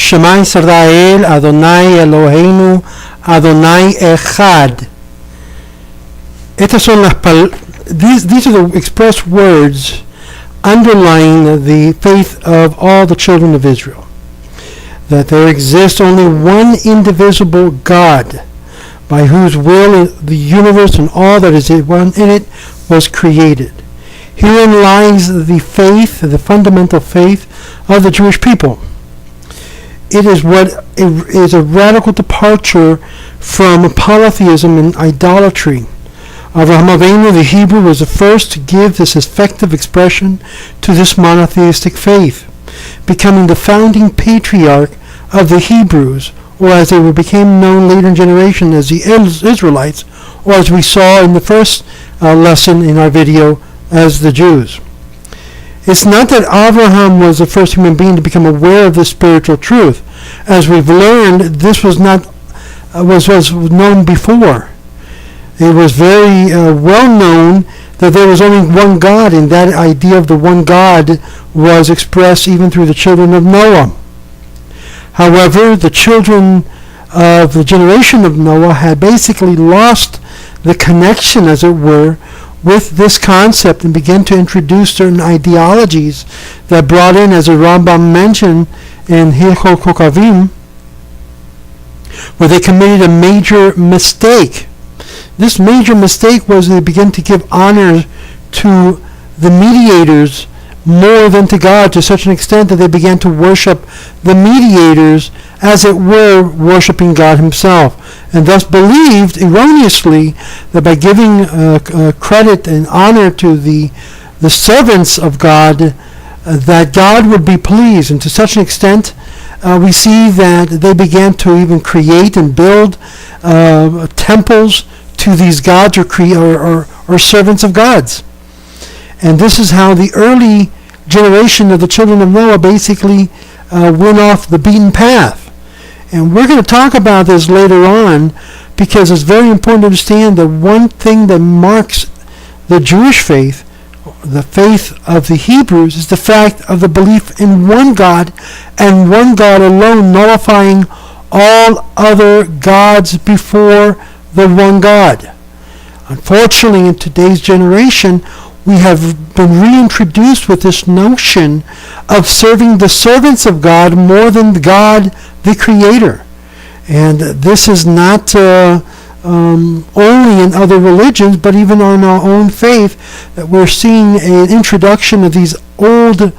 Shema Yisrael, Adonai Eloheinu, Adonai Echad. These are the expressed words underlying the faith of all the children of Israel. That there exists only one indivisible God, by whose will the universe and all that is in it was created. Herein lies the faith, the fundamental faith of the Jewish people. It is what is a radical departure from polytheism and idolatry. Avraham Avinu, the Hebrew, was the first to give this effective expression to this monotheistic faith, becoming the founding patriarch of the Hebrews, or as they became known later in generation as the Israelites, or as we saw in the first lesson in our video, as the Jews. It's not that Abraham was the first human being to become aware of this spiritual truth. As we've learned, this was known before. It was very well known that there was only one God, and that idea of the one God was expressed even through the children of Noah. However, the children of the generation of Noah had basically lost the connection, as it were, with this concept, and began to introduce certain ideologies that brought in, as the Rambam mentioned in Hilchot Kokavim, where they committed a major mistake. This major mistake was they began to give honor to the mediators more than to God, to such an extent that they began to worship the mediators as it were worshiping God himself, and thus believed erroneously that by giving credit and honor to the servants of God, that God would be pleased. And to such an extent, we see that they began to even create and build temples to these gods or servants of gods. And this is how the early generation of the children of Noah basically went off the beaten path. And we're going to talk about this later on, because it's very important to understand that one thing that marks the Jewish faith, the faith of the Hebrews, is the fact of the belief in one God and one God alone, nullifying all other gods before the one God. Unfortunately, in today's generation, we have been reintroduced with this notion of serving the servants of God more than God, the Creator. And this is not only in other religions, but even in our own faith, that we're seeing an introduction of these old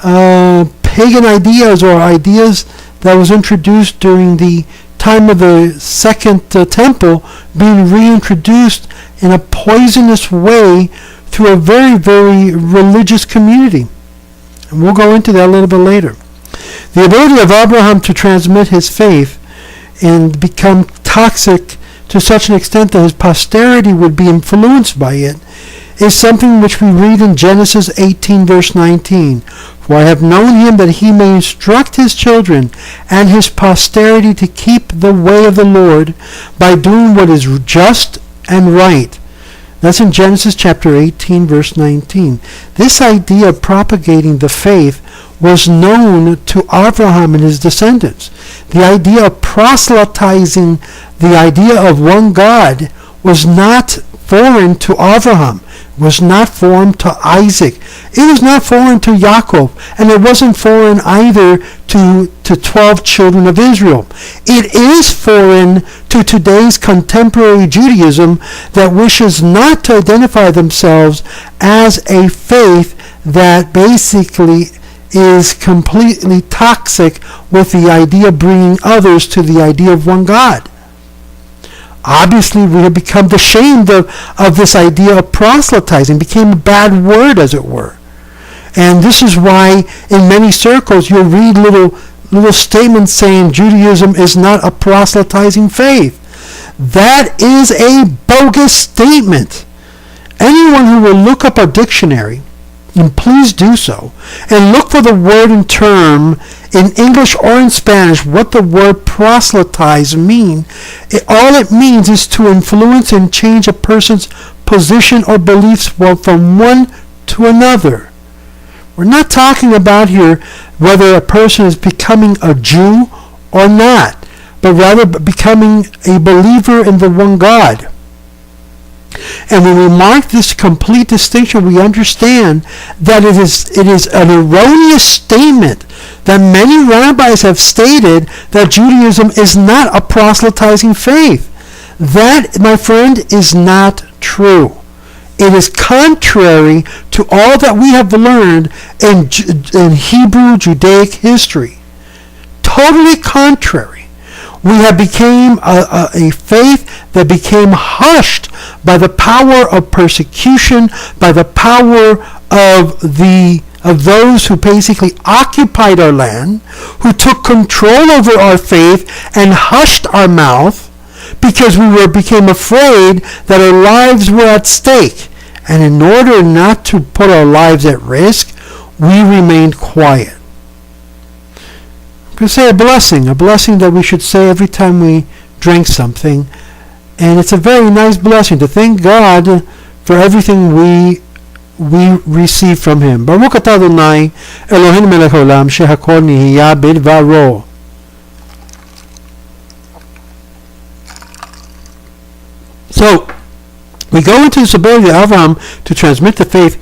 pagan ideas, or ideas that was introduced during the time of the Second Temple, being reintroduced in a poisonous way through a very, very religious community. And we'll go into that a little bit later. The ability of Abraham to transmit his faith and become toxic to such an extent that his posterity would be influenced by it is something which we read in Genesis 18 verse 19. For I have known him that he may instruct his children and his posterity to keep the way of the Lord by doing what is just and right. That's in Genesis chapter 18 verse 19. This idea of propagating the faith was known to Abraham and his descendants. The idea of proselytizing the idea of one God was not foreign to Abraham, was not foreign to Isaac, it was not foreign to Jacob, and it wasn't foreign either to 12 children of Israel. It is foreign to today's contemporary Judaism that wishes not to identify themselves as a faith that basically is completely toxic with the idea of bringing others to the idea of one God. Obviously, we have become ashamed of this idea of proselytizing. It became a bad word, as it were. And this is why in many circles you'll read little statements saying Judaism is not a proselytizing faith. That is a bogus statement. Anyone who will look up a dictionary, and please do so, and look for the word and term in English or in Spanish, what the word proselytize mean. All it means is to influence and change a person's position or beliefs from one to another. We're not talking about here whether a person is becoming a Jew or not, but rather becoming a believer in the one God. And when we mark this complete distinction, we understand that it is an erroneous statement that many rabbis have stated that Judaism is not a proselytizing faith. That, my friend, is not true. It is contrary to all that we have learned in Hebrew Judaic history. Totally contrary. We have become a faith that became hushed by the power of persecution, by the power of those who basically occupied our land, who took control over our faith and hushed our mouth because we became afraid that our lives were at stake. And in order not to put our lives at risk, we remained quiet. I'm going to say a blessing that we should say every time we drink something. And it's a very nice blessing to thank God for everything we receive from Him. Baruch atah Adonai Eloheinu melech haolam shehakol nihiya bidvaro. So, we go into this ability of Avraham to transmit the faith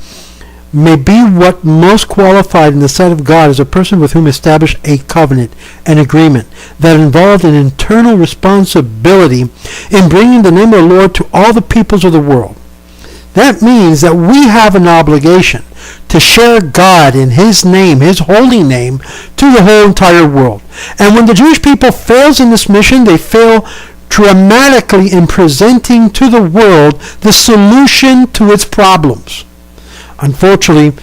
may be what most qualified in the sight of God as a person with whom established a covenant, an agreement, that involved an internal responsibility in bringing the name of the Lord to all the peoples of the world. That means that we have an obligation to share God in His name, His holy name, to the whole entire world. And when the Jewish people fails in this mission, they fail dramatically in presenting to the world the solution to its problems. Unfortunately,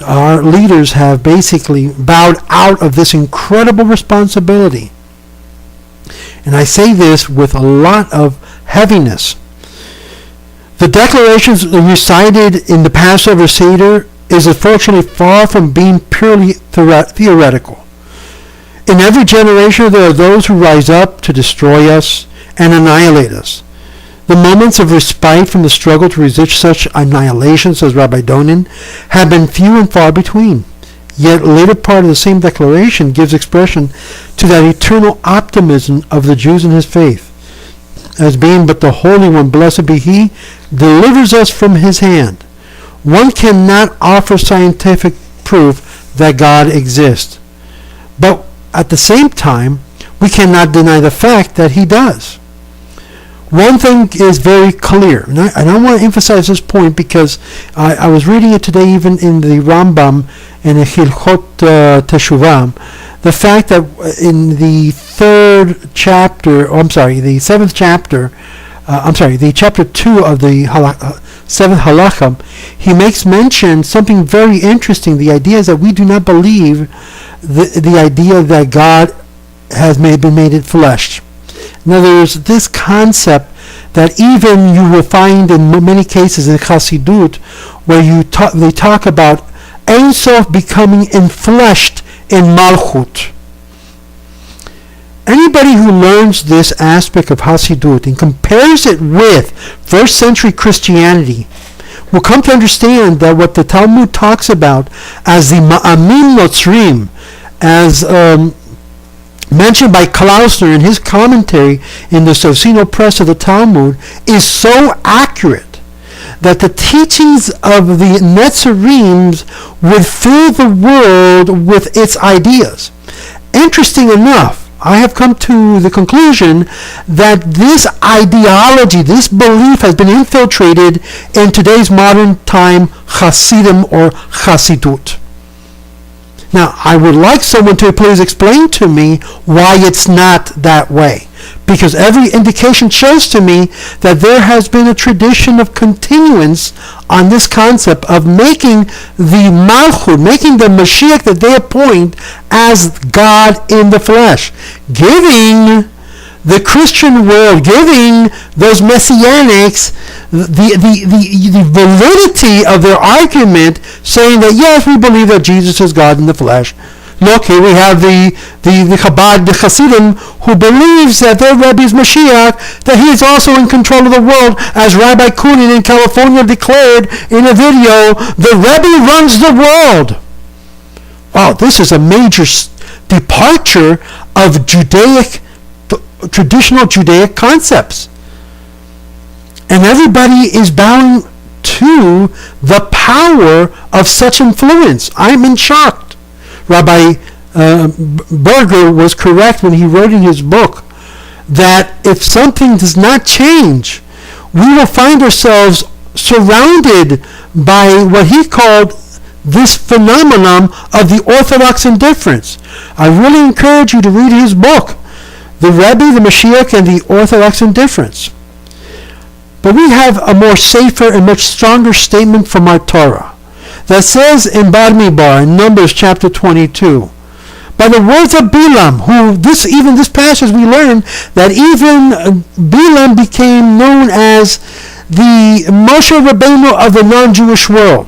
our leaders have basically bowed out of this incredible responsibility. And I say this with a lot of heaviness. The declarations recited in the Passover Seder is unfortunately far from being purely theoretical. In every generation there are those who rise up to destroy us and annihilate us. The moments of respite from the struggle to resist such annihilation, says Rabbi Donin, have been few and far between. Yet a later part of the same declaration gives expression to that eternal optimism of the Jews in His faith, as being but the Holy One, blessed be He, delivers us from His hand. One cannot offer scientific proof that God exists, but at the same time, we cannot deny the fact that He does. One thing is very clear, and I want to emphasize this point because I was reading it today even in the RAMBAM and the Hilchot Teshuvah, the fact that in the the chapter 2 of the 7th halakha, he makes mention something very interesting. The idea is that we do not believe the idea that God has been made in flesh. In other words, this concept that even you will find in many cases in Chassidut, where they talk about Ein Sof becoming enfleshed in Malchut. Anybody who learns this aspect of Chassidut and compares it with first century Christianity will come to understand that what the Talmud talks about as the Ma'amim Notzrim, as mentioned by Klausner in his commentary in the Socino Press of the Talmud, is so accurate that the teachings of the Netzarim would fill the world with its ideas. Interesting enough, I have come to the conclusion that this ideology, this belief has been infiltrated in today's modern time Hasidim or Chassidut. Now, I would like someone to please explain to me why it's not that way. Because every indication shows to me that there has been a tradition of continuance on this concept of making the Malchut, making the Mashiach that they appoint as God in the flesh. Giving the Christian world, giving those Messianics the validity of their argument, saying that yes, we believe that Jesus is God in the flesh. Look, here we have the Chabad, the Hasidim, who believes that their Rebbe is Mashiach, that he is also in control of the world, as Rabbi Kunin in California declared in a video, the Rebbe runs the world. oh, this is a major departure of traditional Judaic concepts. And everybody is bowing to the power of such influence. I'm in shock. Rabbi Berger was correct when he wrote in his book that if something does not change, we will find ourselves surrounded by what he called this phenomenon of the Orthodox indifference. I really encourage you to read his book, The Rebbe, the Mashiach, and the Orthodox Indifference. But we have a more safer and much stronger statement from our Torah that says in Bamidbar, in Numbers chapter 22, by the words of Bilam, even this passage we learn that even Bilam became known as the Moshe Rabbeinu of the non-Jewish world.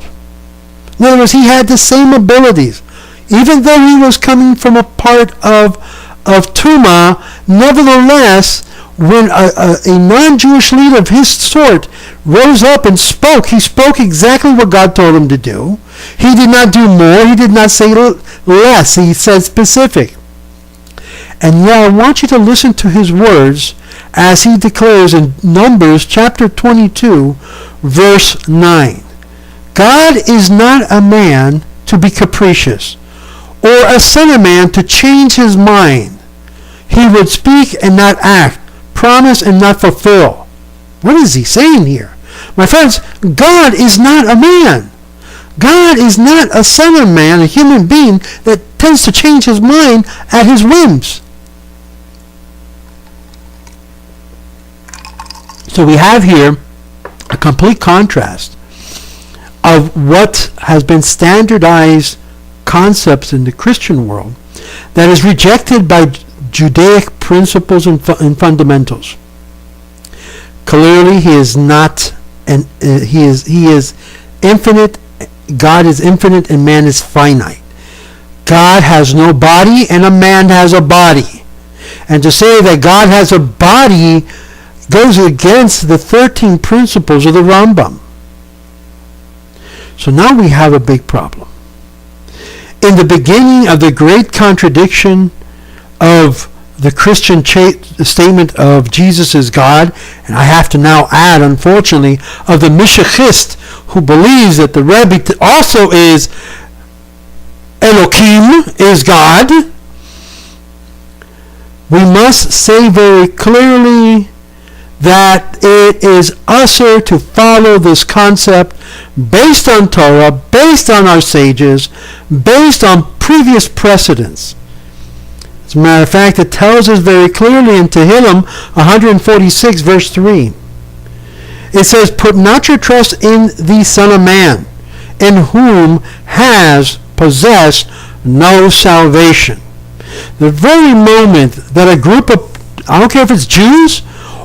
In other words, he had the same abilities. Even though he was coming from a part of Tumah, nevertheless, when a non-Jewish leader of his sort rose up and spoke, he spoke exactly what God told him to do. He did not do more. He did not say less. He said specific. And yeah, I want you to listen to his words as he declares in Numbers chapter 22, verse 9. God is not a man to be capricious, or a son of man to change his mind. He would speak and not act, promise and not fulfill. What is he saying here? My friends, God is not a man. God is not a son of man, a human being that tends to change his mind at his whims. So we have here a complete contrast of what has been standardized concepts in the Christian world that is rejected by Judaic principles and fundamentals. Clearly, he is not, and he is infinite. God is infinite, and man is finite. God has no body, and a man has a body. And to say that God has a body goes against the 13 principles of the Rambam. So now we have a big problem. In the beginning of the great contradiction of the Christian statement of Jesus is God, and I have to now add, unfortunately, of the Mishachist who believes that the Rebbe also is Elohim, is God, we must say very clearly that it is usher to follow this concept based on Torah, based on our sages, based on previous precedents. As a matter of fact, it tells us very clearly in Tehillim 146 verse 3. It says, "Put not your trust in the Son of Man, in whom has possessed no salvation." The very moment that a group of, I don't care if it's Jews,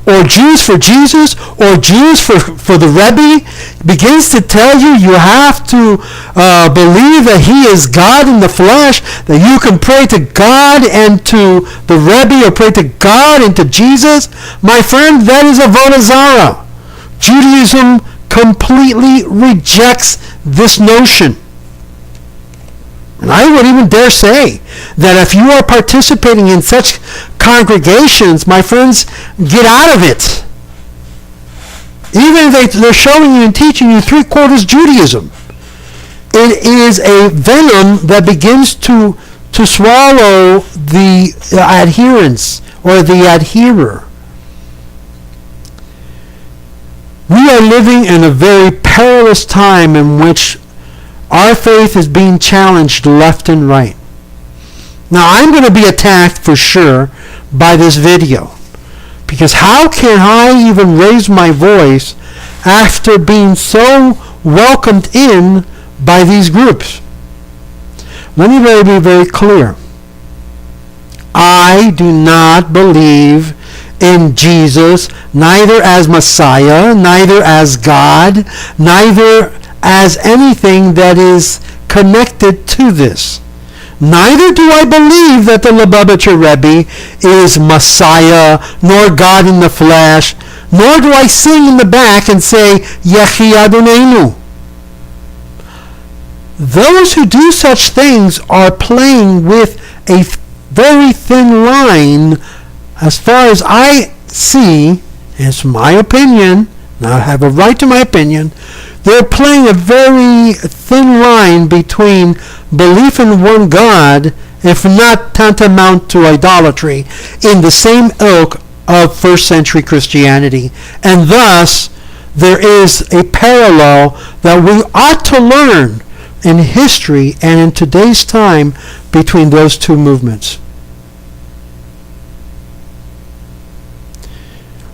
or Jews for Jesus, or Jews for the Rebbe, begins to tell you you have to believe that he is God in the flesh, that you can pray to God and to the Rebbe, or pray to God and to Jesus, my friend, that is avodah zarah. Judaism completely rejects this notion. And I would even dare say that if you are participating in such congregations, my friends, get out of it. Even if they're showing you and teaching you 3/4 Judaism, it is a venom that begins to swallow the adherents or the adherer. We are living in a very perilous time in which our faith is being challenged left and right. Now, I'm going to be attacked for sure by this video, because how can I even raise my voice after being so welcomed in by these groups? Let me be very clear. I do not believe in Jesus, neither as Messiah, neither as God, neither as anything that is connected to this. Neither do I believe that the Lubavitcher Rebbe is Messiah, nor God in the flesh, nor do I sing in the back and say, Yechi Adonenu. Those who do such things are playing with a very thin line, as far as I see. It's my opinion, and I have a right to my opinion. They're playing a very thin line between belief in one God, if not tantamount to idolatry, in the same ilk of first century Christianity. And thus, there is a parallel that we ought to learn in history and in today's time between those two movements.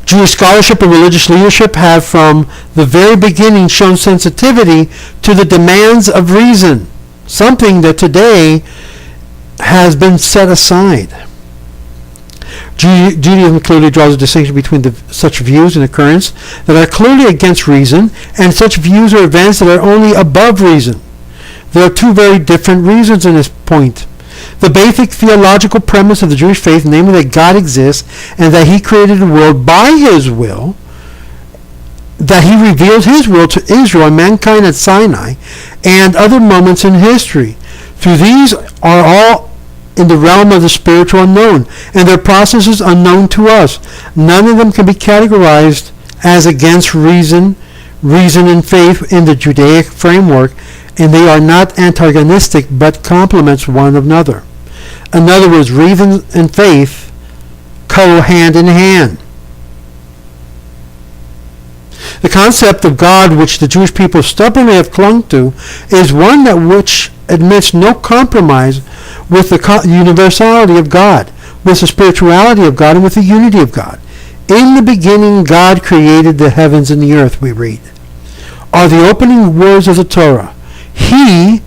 Jewish scholarship and religious leadership have from the very beginning shown sensitivity to the demands of reason, something that today has been set aside. Judaism clearly draws a distinction between such views and occurrence that are clearly against reason, and such views or events that are only above reason. There are two very different reasons in this point. The basic theological premise of the Jewish faith, namely that God exists and that he created the world by his will, that he revealed his will to Israel and mankind at Sinai, and other moments in history. Through these are all in the realm of the spiritual unknown, and their processes unknown to us. None of them can be categorized as against reason and faith in the Judaic framework, and they are not antagonistic but complements one another. In other words, reason and faith go hand in hand. The concept of God which the Jewish people stubbornly have clung to is one that which admits no compromise with the universality of God, with the spirituality of God, and with the unity of God. In the beginning God created the heavens and the earth, we read, are the opening words of the Torah. He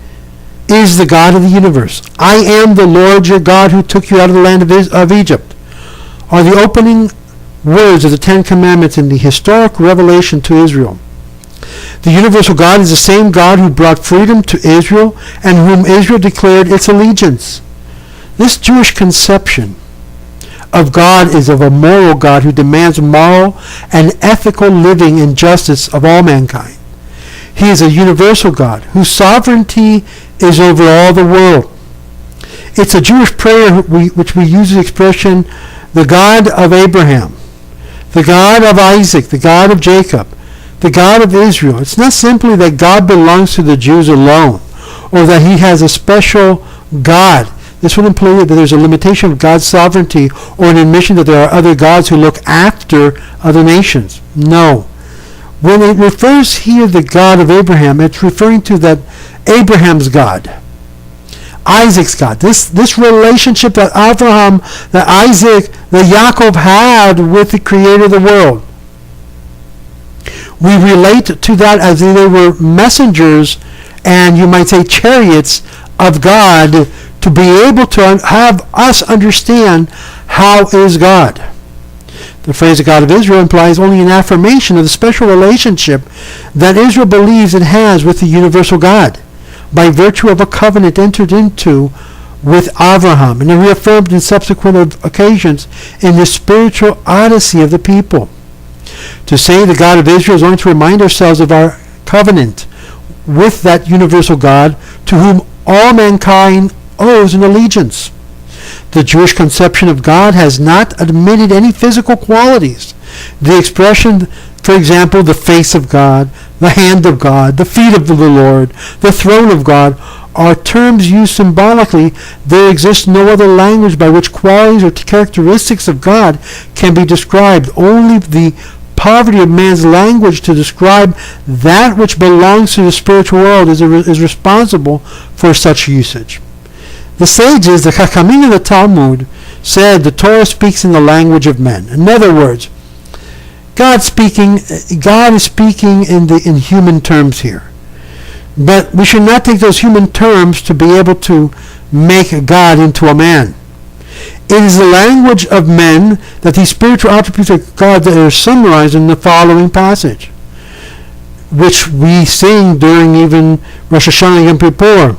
is the God of the universe. I am the Lord your God who took you out of the land of Egypt, are the opening words of the Ten Commandments in the historic revelation to Israel. The universal God is the same God who brought freedom to Israel and whom Israel declared its allegiance. This Jewish conception of God is of a moral God who demands moral and ethical living and justice of all mankind. He is a universal God whose sovereignty is over all the world. It's a Jewish prayer which we use the expression, the God of Abraham, the God of Isaac, the God of Jacob, the God of Israel. It's not simply that God belongs to the Jews alone, or that he has a special God. This would imply that there's a limitation of God's sovereignty, or an admission that there are other gods who look after other nations. No. When it refers here to the God of Abraham, it's referring to that Abraham's God, Isaac's God. This relationship that Abraham, that Isaac, that Yaakov had with the creator of the world. We relate to that as they were messengers and you might say chariots of God to be able to have us understand how is God. The phrase the God of Israel implies only an affirmation of the special relationship that Israel believes it has with the universal God by virtue of a covenant entered into with Abraham and reaffirmed in subsequent occasions in the spiritual odyssey of the people. To say the God of Israel is only to remind ourselves of our covenant with that universal God to whom all mankind owes an allegiance. The Jewish conception of God has not admitted any physical qualities. The expression, for example, the face of God, the hand of God, the feet of the Lord, the throne of God, are terms used symbolically. There exists no other language by which qualities or characteristics of God can be described. Only the poverty of man's language to describe that which belongs to the spiritual world is responsible for such usage. The sages, the Chachamim of the Talmud, said the Torah speaks in the language of men. In other words, God is speaking in human terms here. But we should not take those human terms to be able to make God into a man. It is the language of men that these spiritual attributes of God that are summarized in the following passage, which we sing during even Rosh Hashanah and Yom Kippur.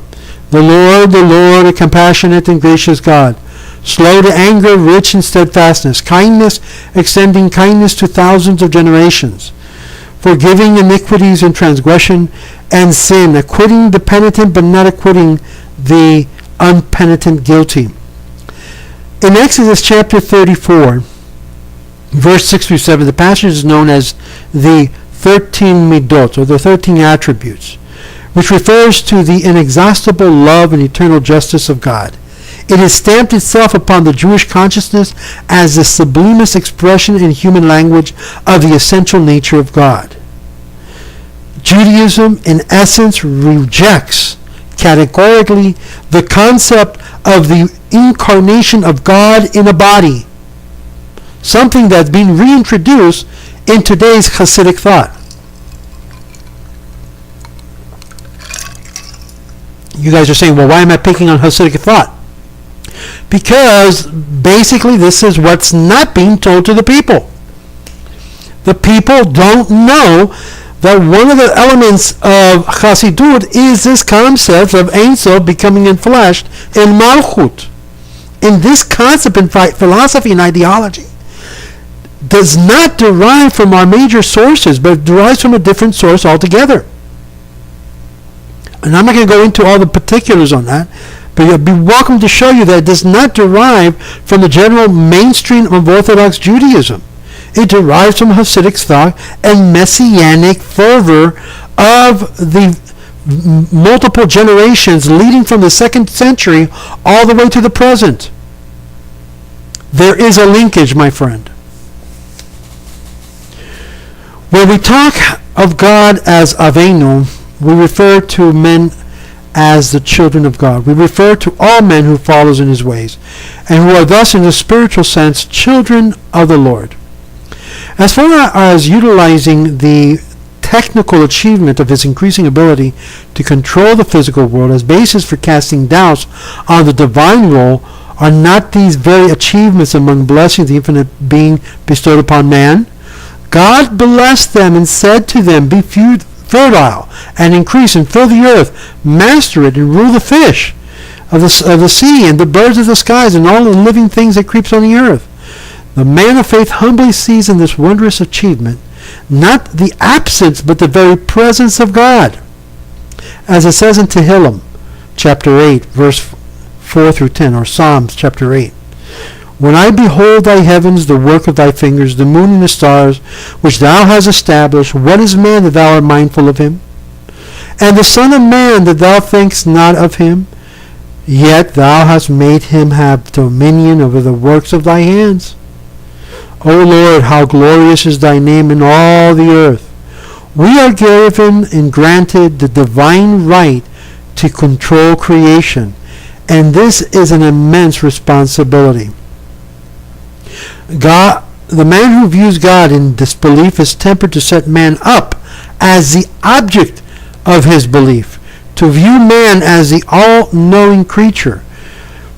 The Lord, a compassionate and gracious God, slow to anger, rich in steadfastness, kindness, extending kindness to thousands of generations. forgiving iniquities and transgression and sin, acquitting the penitent but not acquitting the unpenitent guilty. In Exodus chapter 34, verse 6 through 7, the passage is known as the 13 midot, or the 13 attributes, which refers to the inexhaustible love and eternal justice of God. It has stamped itself upon the Jewish consciousness as the sublimest expression in human language of the essential nature of God. Judaism, in essence, rejects categorically the concept of the incarnation of God in a body, something that's been reintroduced in today's Hasidic thought. You guys are saying, well, why am I picking on Hasidic thought? Because basically this is what's not being told to the people. The people don't know that one of the elements of Chassidut is this concept of Ein Sof becoming enfleshed in Malchut. And this concept in philosophy and ideology does not derive from our major sources, but it derives from a different source altogether. And I'm not going to go into all the particulars on that, but you'll be welcome to show you that it does not derive from the general mainstream of Orthodox Judaism. It derives from Hasidic thought and messianic fervor of the multiple generations leading from the 2nd century all the way to the present. There is a linkage, my friend. When we talk of God as Avenu, we refer to men as the children of God. We refer to all men who follows in his ways, and who are thus, in a spiritual sense, children of the Lord. As far as utilizing the technical achievement of his increasing ability to control the physical world as basis for casting doubts on the divine role, are not these very achievements among blessings the infinite being bestowed upon man? God blessed them and said to them, be fertile and increase and fill the earth, master it and rule the fish of the sea and the birds of the skies and all the living things that creeps on the earth. The man of faith humbly sees in this wondrous achievement not the absence but the very presence of God. As it says in Tehillim chapter 8 verse 4 through 10, or Psalms chapter 8. When I behold thy heavens, the work of thy fingers, the moon and the stars, which thou hast established, what is man that thou art mindful of him? And the son of man that thou thinkest not of him? Yet thou hast made him have dominion over the works of thy hands. O Lord, how glorious is thy name in all the earth. We are given and granted the divine right to control creation, and this is an immense responsibility. God, the man who views God in disbelief is tempted to set man up as the object of his belief, to view man as the all-knowing creature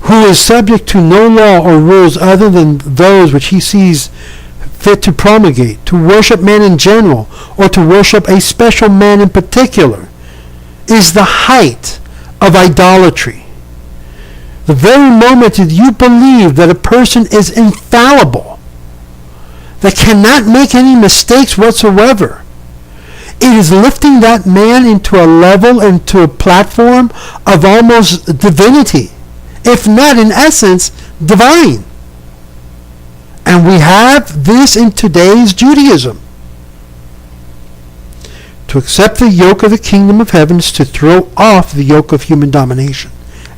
who is subject to no law or rules other than those which he sees fit to promulgate, to worship man in general, or to worship a special man in particular, is the height of idolatry. The very moment that you believe that a person is infallible, that cannot make any mistakes whatsoever, it is lifting that man into a level, into a platform of almost divinity, if not in essence divine. And we have this in today's Judaism. To accept the yoke of the kingdom of heaven is to throw off the yoke of human domination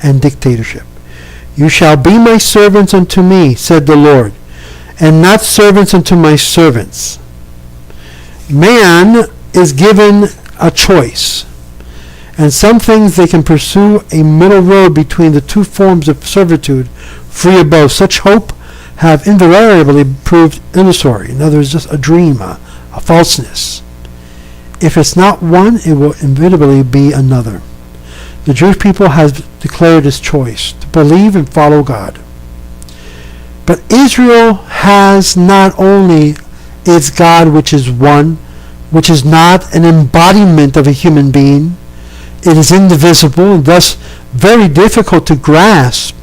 and dictatorship. You shall be my servants unto me, said the Lord, and not servants unto my servants. Man is given a choice, and some things they can pursue a middle road between the two forms of servitude, free of both. Such hope have invariably proved illusory. In other words, just a dream, a falseness. If it's not one, it will inevitably be another. The Jewish people has declared its choice to believe and follow God. But Israel has not only its God, which is one, which is not an embodiment of a human being. It is indivisible and thus very difficult to grasp,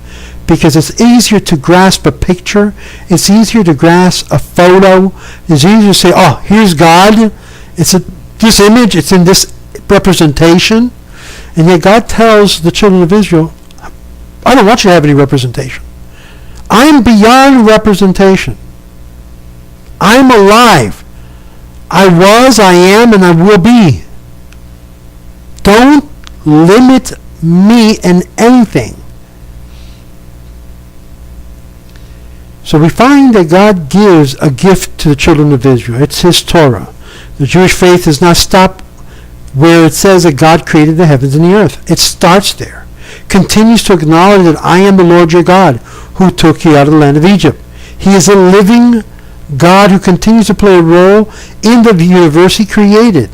because it's easier to grasp a picture, it's easier to grasp a photo, it's easier to say, oh, here's God, this image, it's in this representation. And yet God tells the children of Israel, I don't want you to have any representation. I'm beyond representation. I'm alive. I was, I am, and I will be. Don't limit me in anything. So we find that God gives a gift to the children of Israel. It's His Torah. The Jewish faith does not stop where it says that God created the heavens and the earth. It starts there. Continues to acknowledge that I am the Lord your God who took you out of the land of Egypt. He is a living God who continues to play a role in the universe He created.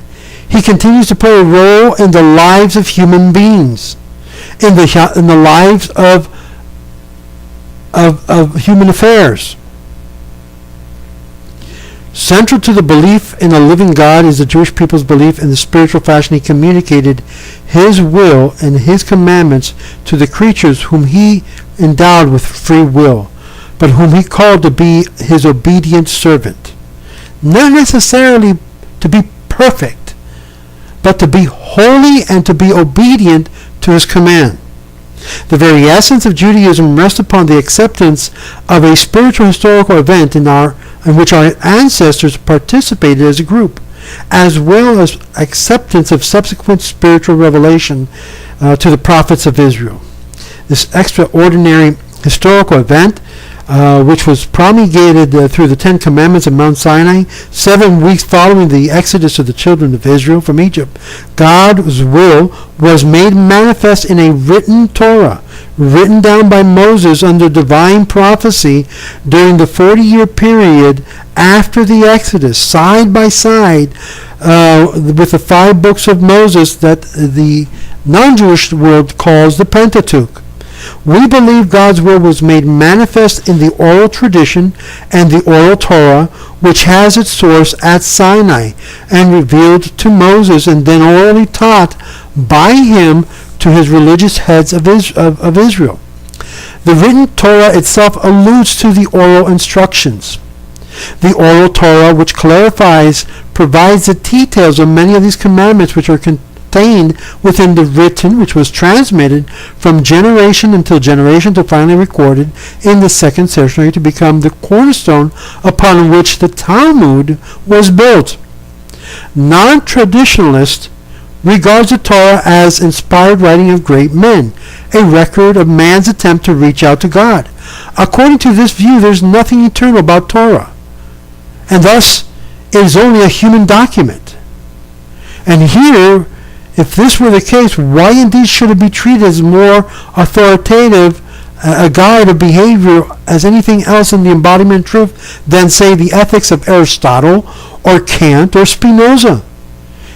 He continues to play a role in the lives of human beings, in the lives of human affairs. Central to the belief in a living God is the Jewish people's belief in the spiritual fashion He communicated His will and His commandments to the creatures whom He endowed with free will, but whom He called to be His obedient servant. Not necessarily to be perfect, but to be holy and to be obedient to His command. The very essence of Judaism rests upon the acceptance of a spiritual historical event in which our ancestors participated as a group, as well as acceptance of subsequent spiritual revelation to the prophets of Israel. This extraordinary historical event, which was promulgated through the Ten Commandments of Mount Sinai, 7 weeks following the exodus of the children of Israel from Egypt, God's will was made manifest in a written Torah, written down by Moses under divine prophecy during the 40-year period after the Exodus, side by side with the 5 books of Moses that the non-Jewish world calls the Pentateuch. We believe God's will was made manifest in the oral tradition and the oral Torah, which has its source at Sinai and revealed to Moses and then orally taught by him to his religious heads of Israel. The written Torah itself alludes to the oral instructions. The oral Torah, which clarifies, provides the details of many of these commandments which are contained within the written, which was transmitted from generation until generation to finally recorded in the 2nd century to become the cornerstone upon which the Talmud was built. Non-traditionalist regards the Torah as inspired writing of great men, a record of man's attempt to reach out to God. According to this view, there is nothing eternal about Torah, and thus it is only a human document. And here, if this were the case, why indeed should it be treated as more authoritative, a guide of behavior as anything else in the embodiment of truth than, say, the ethics of Aristotle or Kant or Spinoza?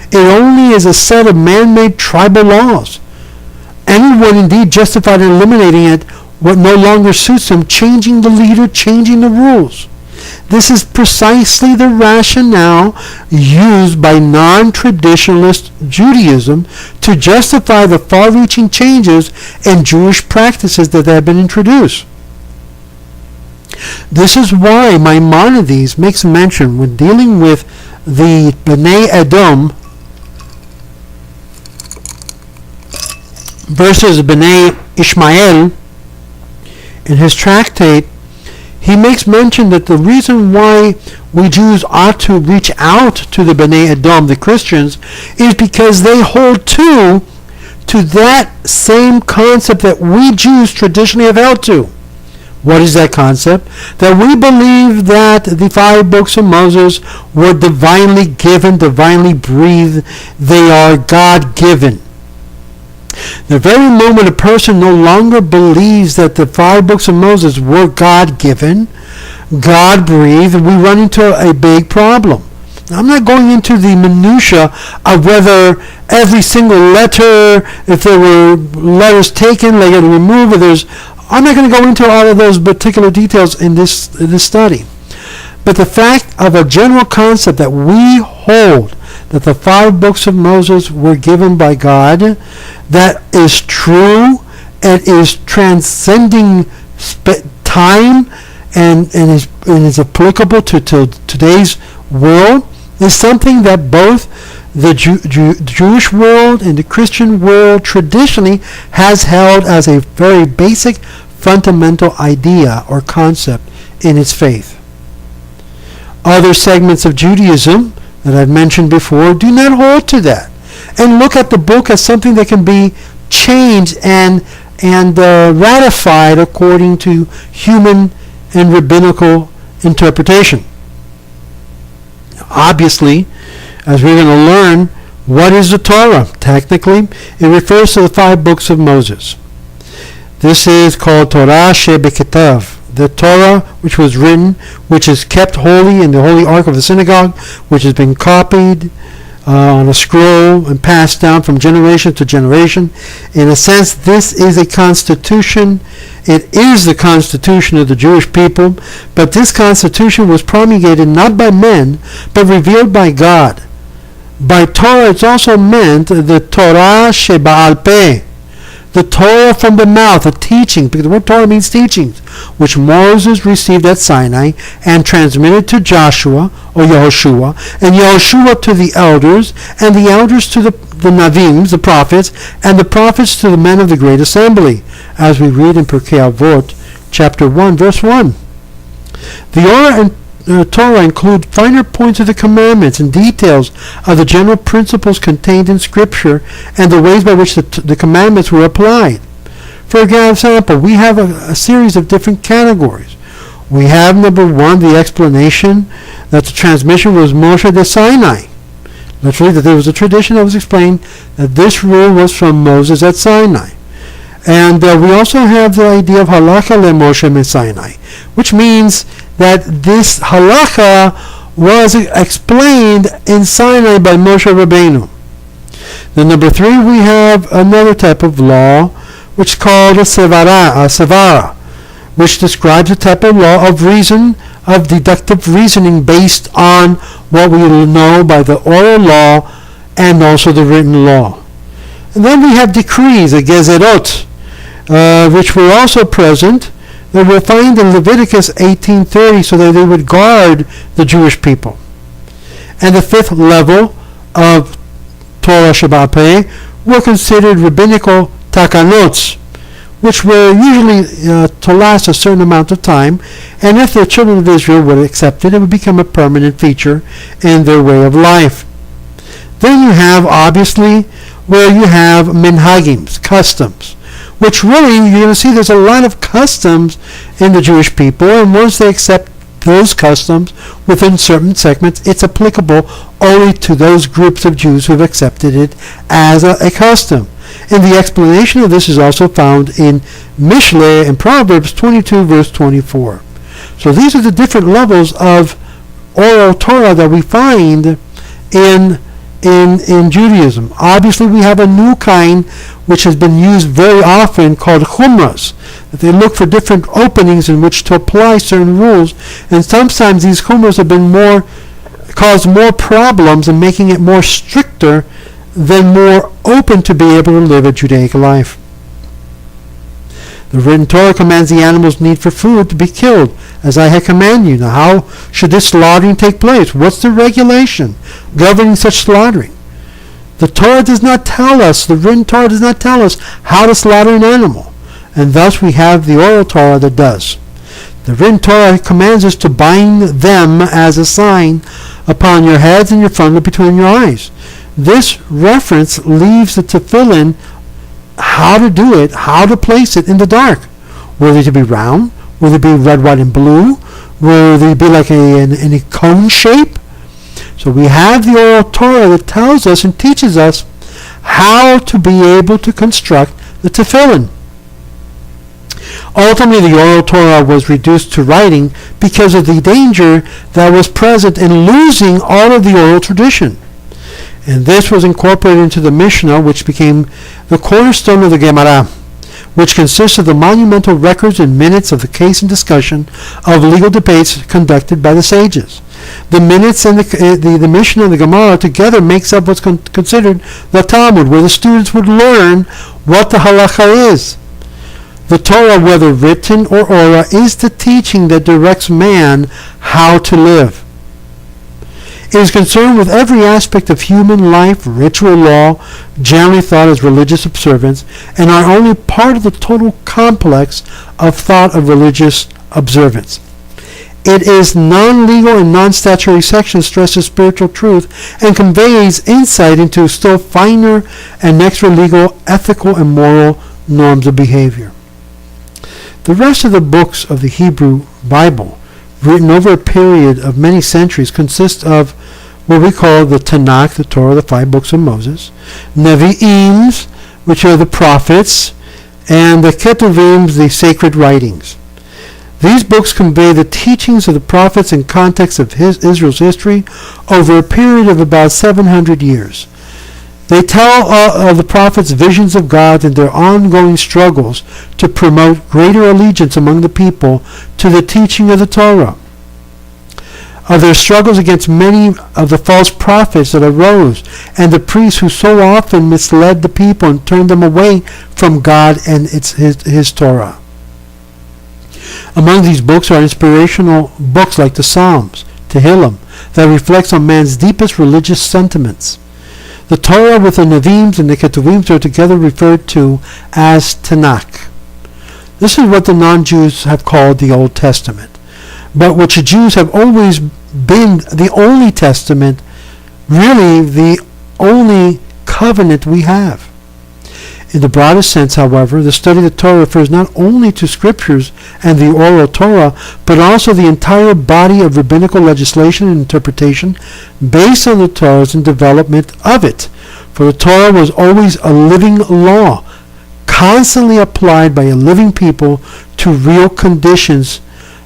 It only is a set of man-made tribal laws. Anyone indeed justified in eliminating it, what no longer suits them, changing the leader, changing the rules. This is precisely the rationale used by non-traditionalist Judaism to justify the far-reaching changes in Jewish practices that have been introduced. This is why Maimonides makes mention when dealing with the Bnei Edom versus Bnei Ishmael in his tractate. He makes mention that the reason why we Jews ought to reach out to the Bnei Edom, the Christians, is because they hold to that same concept that we Jews traditionally have held to. What is that concept? That we believe that the 5 books of Moses were divinely given, divinely breathed. They are God-given. The very moment a person no longer believes that the 5 books of Moses were God-given, God-breathed, we run into a big problem. Now, I'm not going into the minutia of whether every single letter, if there were letters taken, they got to remove, I'm not going to go into all of those particular details in this study. But the fact of a general concept that we hold that the 5 books of Moses were given by God, that is true and is transcending time and is applicable to today's world, is something that both the Jewish world and the Christian world traditionally has held as a very basic fundamental idea or concept in its faith. Other segments of Judaism that I've mentioned before do not hold to that and look at the book as something that can be changed and ratified according to human and rabbinical interpretation. Obviously, as we're going to learn, what is the Torah? Technically, it refers to the 5 books of Moses. This is called Torah Shebeketav, the Torah which was written, which is kept holy in the holy ark of the synagogue, which has been copied on a scroll and passed down from generation to generation. In a sense, this is a constitution. It is the constitution of the Jewish people, but this constitution was promulgated not by men, but revealed by God. By Torah, it's also meant the Torah Sheba'al Peh, the Torah from the mouth, the teaching, because the word Torah means teachings, which Moses received at Sinai and transmitted to Joshua or Yehoshua, and Yehoshua to the elders, and the elders to the Navims, the prophets, and the prophets to the men of the great assembly, as we read in Pirkei Avot, chapter 1, verse 1. The Torah include finer points of the commandments and details of the general principles contained in Scripture and the ways by which the commandments were applied. For example, we have a series of different categories. We have, number 1, the explanation that the transmission was Moshe de Sinai. Literally, that there was a tradition that was explained that this rule was from Moses at Sinai. And we also have the idea of halakha le Moshe me Sinai, which means that this halakha was explained in Sinai by Moshe Rabbeinu. Then number 3, we have another type of law, which is called a sevara, which describes a type of law of reason, of deductive reasoning based on what we know by the oral law and also the written law. And then we have decrees, a gezerot, which were also present, that we'll find in Leviticus 18:30, so that they would guard the Jewish people. And the 5th level of Torah Sheba'al Peh were considered rabbinical takanot, which were usually to last a certain amount of time, and if the children of Israel would accept it, it would become a permanent feature in their way of life. Then you have, obviously, where you have minhagim, customs, which really, you're going to see there's a lot of customs in the Jewish people, and once they accept those customs within certain segments, it's applicable only to those groups of Jews who have accepted it as a custom. And the explanation of this is also found in Mishle and Proverbs 22, verse 24. So these are the different levels of oral Torah that we find in Judaism. Obviously, we have a new kind which has been used very often called chumras, that they look for different openings in which to apply certain rules, and sometimes these chumras have been caused more problems and making it more stricter than more open to be able to live a Judaic life. The written Torah commands the animal's need for food to be killed, as I had commanded you. Now, how should this slaughtering take place? What's the regulation governing such slaughtering? The Torah does not tell us, the written Torah does not tell us how to slaughter an animal, and thus we have the oral Torah that does. The written Torah commands us to bind them as a sign upon your heads and your frontlets between your eyes. This reference leaves the tefillin, how to do it, how to place it in the dark. Will they to be round? Will they be red, white, and blue? Will they be like in a cone shape? So we have the oral Torah that tells us and teaches us how to be able to construct the tefillin. Ultimately, the oral Torah was reduced to writing because of the danger that was present in losing all of the oral tradition. And this was incorporated into the Mishnah, which became the cornerstone of the Gemara, which consists of the monumental records and minutes of the case and discussion of legal debates conducted by the sages. The minutes and the Mishnah and the Gemara together makes up what's considered the Talmud, where the students would learn what the halacha is. The Torah, whether written or oral, is the teaching that directs man how to live. It is concerned with every aspect of human life, ritual law, generally thought as religious observance, and are only part of the total complex of thought of religious observance. It is non-legal and non-statutory sections stresses spiritual truth and conveys insight into still finer and extra legal, ethical, and moral norms of behavior. The rest of the books of the Hebrew Bible, written over a period of many centuries, consist of what we call the Tanakh, the Torah, the 5 books of Moses, Nevi'im, which are the prophets, and the Ketuvim, the sacred writings. These books convey the teachings of the prophets in context of Israel's history over a period of about 700 years. They tell of the prophets' visions of God and their ongoing struggles to promote greater allegiance among the people to the teaching of the Torah, of their struggles against many of the false prophets that arose, and the priests who so often misled the people and turned them away from God and his Torah. Among these books are inspirational books like the Psalms, Tehillim, that reflects on man's deepest religious sentiments. The Torah with the Nevi'im and the Ketuvim are together referred to as Tanakh. This is what the non-Jews have called the Old Testament, but which the Jews have always been the only testament, really the only covenant we have. In the broadest sense, however, the study of the Torah refers not only to scriptures and the oral Torah, but also the entire body of rabbinical legislation and interpretation based on the Torah's and development of it. For the Torah was always a living law, constantly applied by a living people to real conditions,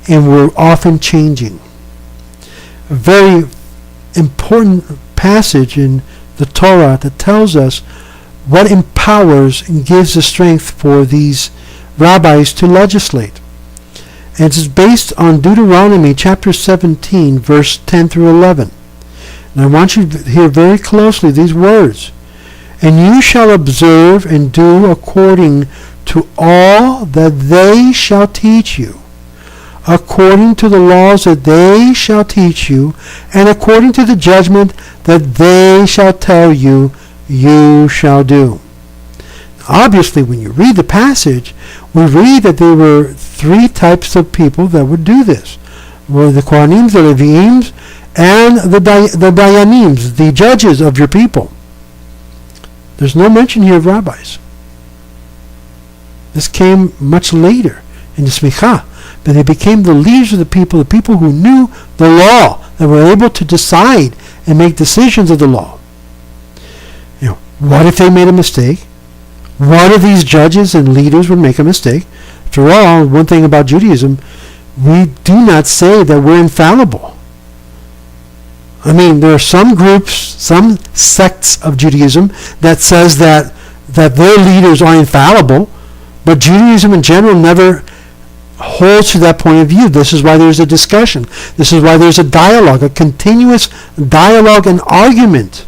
and were often changing. A very important passage in the Torah that tells us what empowers and gives the strength for these rabbis to legislate. And it is based on Deuteronomy chapter 17, verse 10 through 11. And I want you to hear very closely these words. And you shall observe and do according to all that they shall teach you, according to the laws that they shall teach you, and according to the judgment that they shall tell you, you shall do. Obviously, when you read the passage, we read that there were 3 types of people that would do this. Were the Kohanim, the Leviim, and the Dayanim, the judges of your people. There's no mention here of rabbis. This came much later in the Smicha, but they became the leaders of the people who knew the law, that were able to decide and make decisions of the law. What if they made a mistake? What if these judges and leaders would make a mistake? After all, one thing about Judaism, we do not say that we're infallible. I mean, there are some groups, some sects of Judaism that says that their leaders are infallible, but Judaism in general never holds to that point of view. This is why there's a discussion. This is why there's a dialogue, a continuous dialogue and argument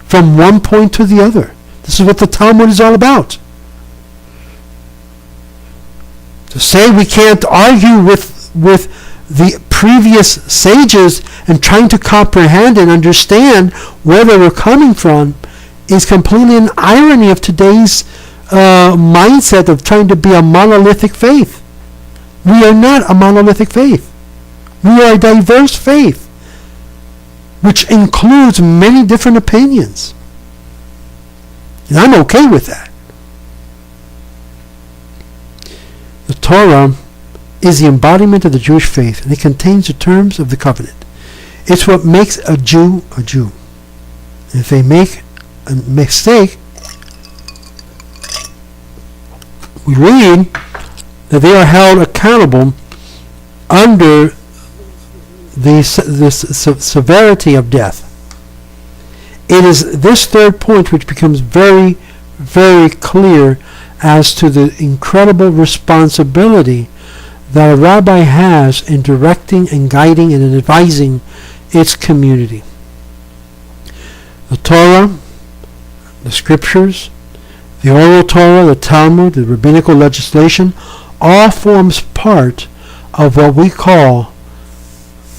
from one point to the other. This is what the Talmud is all about. To say we can't argue with the previous sages and trying to comprehend and understand where they were coming from is completely an irony of today's mindset of trying to be a monolithic faith. We are not a monolithic faith. We are a diverse faith, which includes many different opinions. And I'm okay with that. The Torah is the embodiment of the Jewish faith, and it contains the terms of the covenant. It's what makes a Jew a Jew. And if they make a mistake, we read that they are held accountable under the severity of death. It is this third point which becomes very, very clear as to the incredible responsibility that a rabbi has in directing and guiding and advising its community. The Torah, the scriptures, the oral Torah, the Talmud, the rabbinical legislation, all forms part of what we call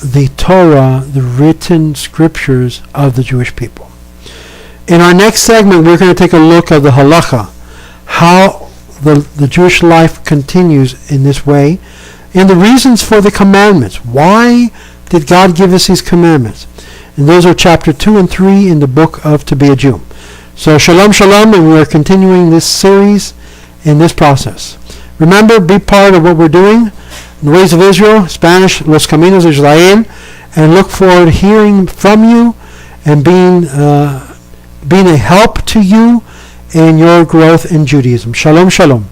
the Torah, the written scriptures of the Jewish people. In our next segment, we're going to take a look at the halacha, how the Jewish life continues in this way, and the reasons for the commandments. Why did God give us these commandments? And those are chapter 2 and 3 in the book of To Be a Jew. So shalom, shalom, and we are continuing this series in this process. Remember, be part of what we're doing, the Ways of Israel, Spanish, Los Caminos de Israel, and look forward to hearing from you and being a help to you in your growth in Judaism. Shalom, shalom.